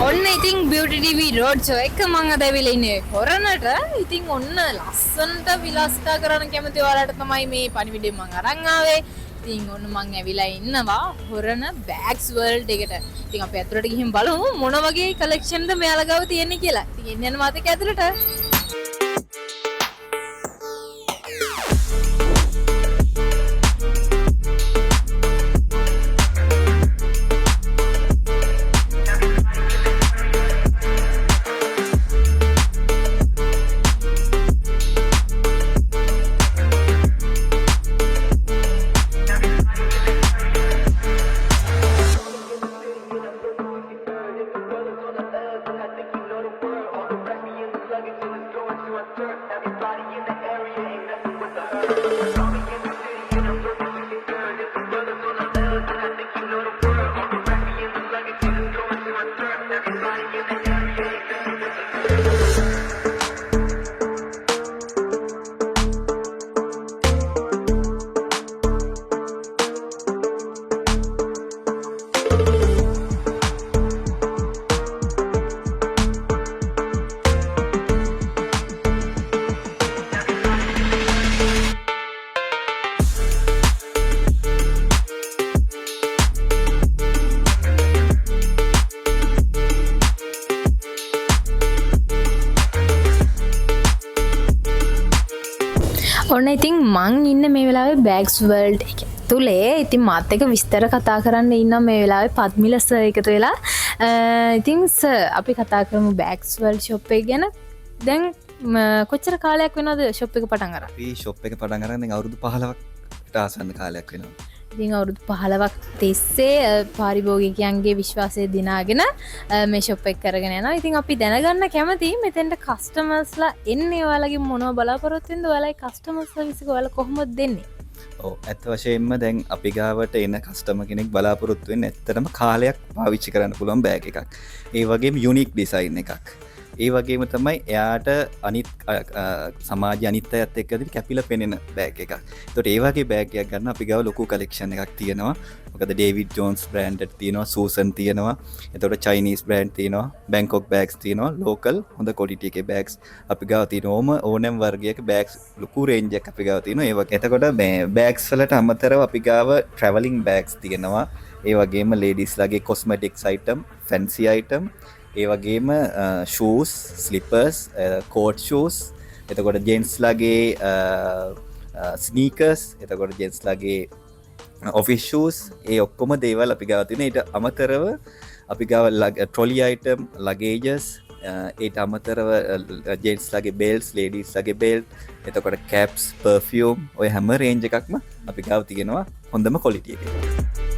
ඔන්න ඉතින් beauty TV road show එක මම අද ඇවිල්ලා ඉන්නේ හොරණට. ඉතින් ඔන්න ලස්සනට විලාසිතා කරන්න කැමති ඔයාලට තමයි මේ පණිවිඩය මම අරන් ආවේ. ඉතින් ඔන්න මම ඇවිල්ලා ඉන්නවා හොරණ බෑග්ස් වර්ල්ඩ් එකට. ඉතින් අපි ඇතුළට ගිහින් බලමු මොන වගේ කලෙක්ෂන්ද මෙයාලා ගාව තියෙන්නේ කියලා. ඉතින් එන්න යන මාතක ඇතුළට. ඔන්න ඉතින් මං ඉන්න මේ වෙලාවේ බෑග්ස් වර්ල්ඩ් එක තුලේ ඉතින් මාත් එක්ක විස්තර කතා කරන්න ඉන්නවා මේ වෙලාවේ පද්මිල සර් එකතු වෙලා. ඉතින් සර් අපි කතා කරමු බෑග්ස් වර්ල්ඩ් ෂොප් එක ගැන. දැන් කොච්චර කාලයක් වෙනවද ෂොප් එක පටන් අරන්? අපි ෂොප් එක පටන් අරන් දැන් අවුරුදු 15කට ආසන්න කාලයක් වෙනවා. ඉතින් අවුරුදු 15ක් තිස්සේ පාරිභෝගිකයන්ගේ විශ්වාසය දිනාගෙන මේ ෂොප් එක කරගෙන යනවා. ඉතින් අපි දැනගන්න කැමති මෙතෙන්ට කස්ටමර්ස්ලා එන්නේ ඔයාලගේ මොනව බලාපොරොත්තු වෙනද? ඔයාලගේ කස්ටමර් සර්විස් එක ඔයාලා කොහොමද දෙන්නේ? ඔව් ඇත්ත වශයෙන්ම දැන් අපි ගාවට එන කස්ටමර් කෙනෙක් බලාපොරොත්තු වෙන්නේ ඇත්තටම කාලයක් පාවිච්චි කරන්න පුළුවන් බෑග් එකක්. ඒ වගේම යුනික් ඩිසයින් එකක්. ඒ වගේම තමයි එයාට අනිත් සමාජ අනිත්තයත් එක්කදී කැපිලා පෙනෙන බෑග් එකක්. ඒතකොට ඒ වගේ බෑග් එකක් ගන්න අපි ගාව ලොකු කලෙක්ෂන් එකක් තියෙනවා. මොකද ඩේවිඩ් ජෝන්ස් බ්‍රෑන්ඩ් එක තියෙනවා, සූසන් තියෙනවා. එතකොට චයිනීස් බ්‍රෑන්ඩ් තියෙනවා, බැංකොක් බෑග්ස් තියෙනවා, ලෝකල් හොඳ ක්වොලිටි එකේ බෑග්ස් අපි ගාව තියෙනවා. ඕනෑම වර්ගයක බෑග්ස් ලොකු රේන්ජ් එකක් අපි ගාව තියෙනවා. ඒ වගේ. එතකොට මේ බෑග්ස් වලට අමතරව අපි ගාව ට්‍රැවලින් බෑග්ස් තියෙනවා. ඒ වගේම ලේඩීස්ලාගේ කොස්මෙටික්ස් අයිටම්, ෆැන්සි අයිටම්, ඒ වගේම ෂූස්, ස්ලිපර්ස්, කෝට් ෂූස්, එතකොට ජෙන්ට්ස්ලාගේ ස්නීකර්ස්, එතකොට ජෙන්ට්ස්ලාගේ ඔෆිස් ෂූස්, ඒ ඔක්කොම දේවල් අපි ගාව තියෙනවා. ඊට අමතරව අපි ගාව ට්‍රොලි අයිටම්, ලගේජස්, ඊට අමතරව ජෙන්ට්ස්ලාගේ බෙල්ට්ස්, ලේඩීස්ලාගේ බෙල්ට්, එතකොට කැප්ස්, පර්ෆියුම්, ඔය හැම රේන්ජ් එකක්ම අපි ගාව තියෙනවා හොඳම ක්වොලිටි එකේ.